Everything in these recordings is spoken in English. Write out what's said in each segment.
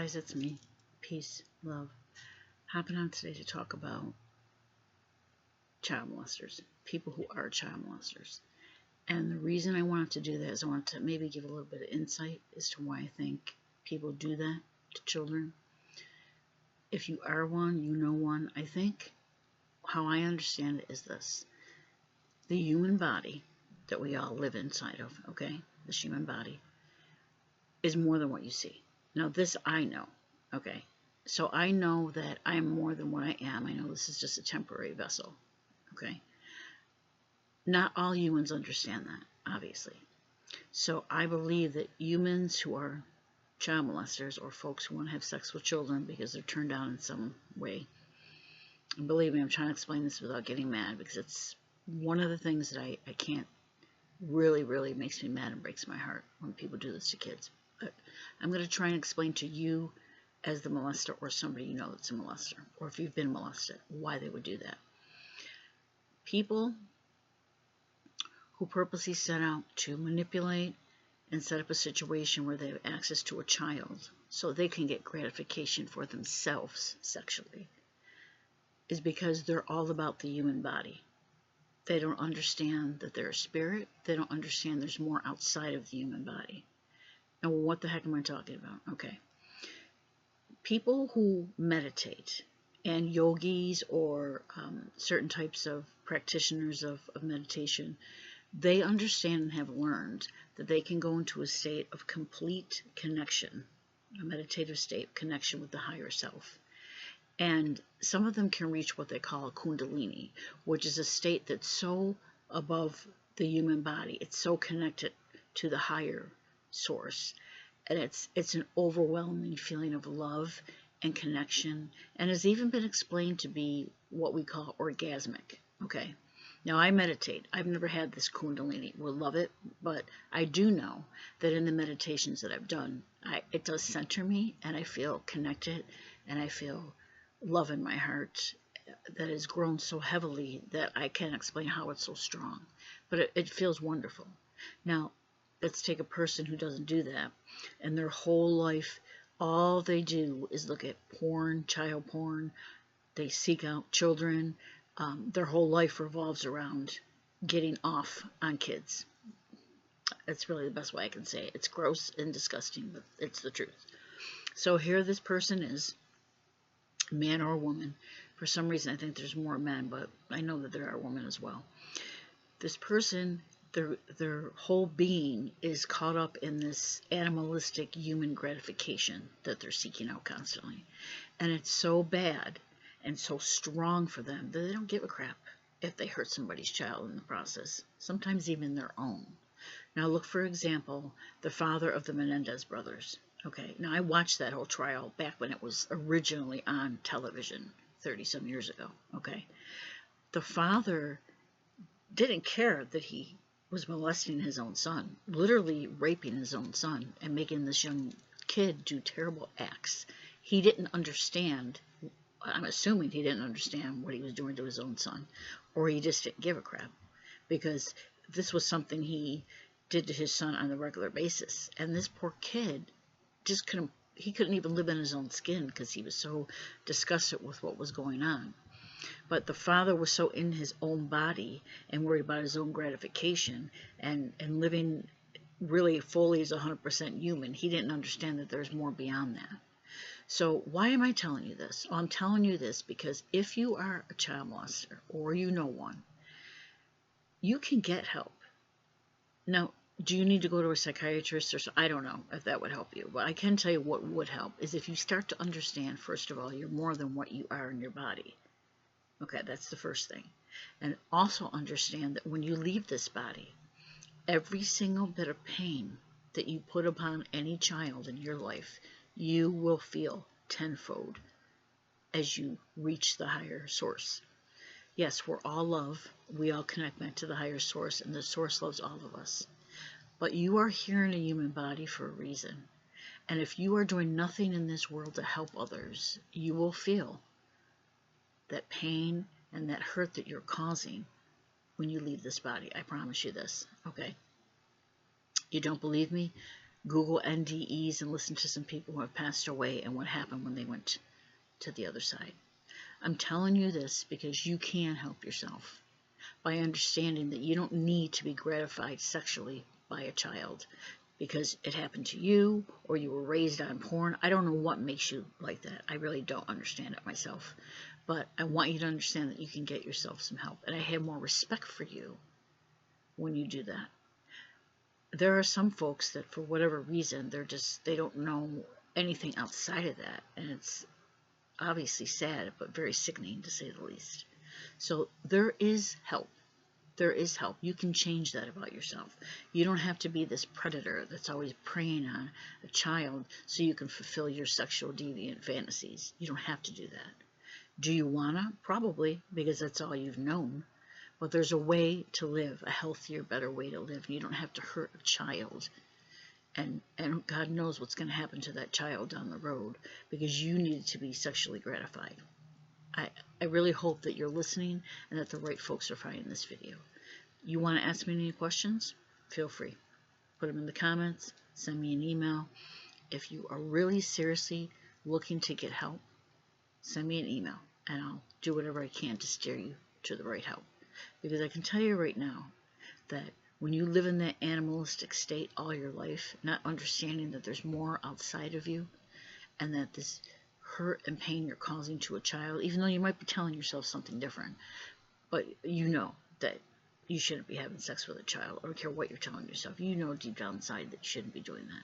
guys, it's me. Peace, love. Hopping on today to talk about child molesters, people who are child molesters. And the reason I wanted to do that is I wanted to maybe give a little bit of insight as to why I think people do that to children. If you are one, you know one. I think how I understand it is this. The human body that we all live inside of, okay, this human body, is more than what you see. Now, this I know, okay? So I know that I'm more than what I am. I know this is just a temporary vessel, okay? Not all humans understand that, obviously. So I believe that humans who are child molesters or folks who want to have sex with children because they're turned on in some way, and believe me, I'm trying to explain this without getting mad because it's one of the things that I can't really makes me mad and breaks my heart when people do this to kids. But I'm going to try and explain to you as the molester or somebody you know that's a molester, or if you've been molested, why they would do that. People who purposely set out to manipulate and set up a situation where they have access to a child so they can get gratification for themselves sexually is because they're all about the human body. They don't understand that they're a spirit. They don't understand there's more outside of the human body. Now, what the heck am I talking about? Okay. People who meditate, and yogis or certain types of practitioners of meditation, they understand and have learned that they can go into a state of complete connection, a meditative state of connection with the higher self. And some of them can reach what they call a kundalini, which is a state that's so above the human body. It's so connected to the higher source. And it's an overwhelming feeling of love and connection, and has even been explained to be what we call orgasmic. Okay. Now, I meditate. I've never had this kundalini. Will love it, but I do know that in the meditations that I've done, it does center me, and I feel connected, and I feel love in my heart that has grown so heavily that I can't explain how it's so strong. But it feels wonderful. Now, let's take a person who doesn't do that, and their whole life, all they do is look at porn, child porn. They seek out children. Their whole life revolves around getting off on kids. That's really the best way I can say it. It's gross and disgusting, but it's the truth. So here this person is, man or woman. For some reason, I think there's more men, but I know that there are women as well. This person, their whole being is caught up in this animalistic human gratification that they're seeking out constantly. And it's so bad and so strong for them that they don't give a crap if they hurt somebody's child in the process, sometimes even their own. Now look, for example, the father of the Menendez brothers. Okay, now I watched that whole trial back when it was originally on television 30-some years ago. Okay, the father didn't care that he was molesting his own son, literally raping his own son and making this young kid do terrible acts. He didn't understand. I'm assuming he didn't understand what he was doing to his own son, or he just didn't give a crap, because this was something he did to his son on a regular basis. And this poor kid just couldn't even live in his own skin because he was so disgusted with what was going on. But the father was so in his own body and worried about his own gratification and living really fully as 100% human. He didn't understand that there's more beyond that. So why am I telling you this? Well, I'm telling you this because if you are a child molester or you know one, you can get help. Now, do you need to go to a psychiatrist or so? I don't know if that would help you. But I can tell you what would help is if you start to understand, first of all, you're more than what you are in your body. Okay, that's the first thing. And also understand that when you leave this body, every single bit of pain that you put upon any child in your life, you will feel tenfold as you reach the higher source. Yes, we're all love. We all connect back to the higher source, and the source loves all of us. But you are here in a human body for a reason. And if you are doing nothing in this world to help others, you will feel that pain and that hurt that you're causing when you leave this body. I promise you this, okay? You don't believe me? Google NDEs and listen to some people who have passed away and what happened when they went to the other side. I'm telling you this because you can help yourself by understanding that you don't need to be gratified sexually by a child because it happened to you or you were raised on porn. I don't know what makes you like that. I really don't understand it myself. But I want you to understand that you can get yourself some help. And I have more respect for you when you do that. There are some folks that for whatever reason, they don't know anything outside of that. And it's obviously sad, but very sickening to say the least. So there is help. There is help. You can change that about yourself. You don't have to be this predator that's always preying on a child so you can fulfill your sexual deviant fantasies. You don't have to do that. Do you wanna? Probably, because that's all you've known. But there's a way to live, a healthier, better way to live. You don't have to hurt a child. And God knows what's going to happen to that child down the road because you needed to be sexually gratified. I really hope that you're listening and that the right folks are finding this video. You want to ask me any questions? Feel free. Put them in the comments. Send me an email. If you are really seriously looking to get help, send me an email and I'll do whatever I can to steer you to the right help. Because I can tell you right now that when you live in that animalistic state all your life, not understanding that there's more outside of you and that this hurt and pain you're causing to a child, even though you might be telling yourself something different, but you know that you shouldn't be having sex with a child. I don't care what you're telling yourself. You know deep down inside that you shouldn't be doing that.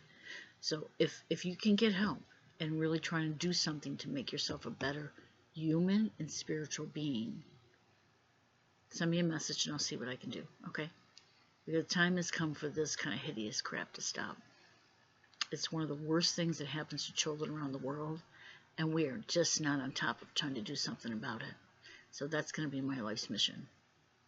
So if you can get help and really try and do something to make yourself a better human and spiritual being, send me a message and I'll see what I can do, okay? Because the time has come for this kind of hideous crap to stop. It's one of the worst things that happens to children around the world, and we are just not on top of trying to do something about it. So that's going to be my life's mission.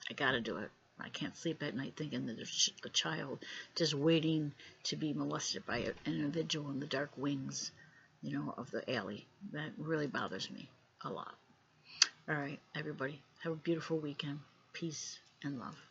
I got to do it. I can't sleep at night thinking that there's a child just waiting to be molested by an individual in the dark wings, of the alley. That really bothers me a lot. All right, everybody, have a beautiful weekend. Peace and love.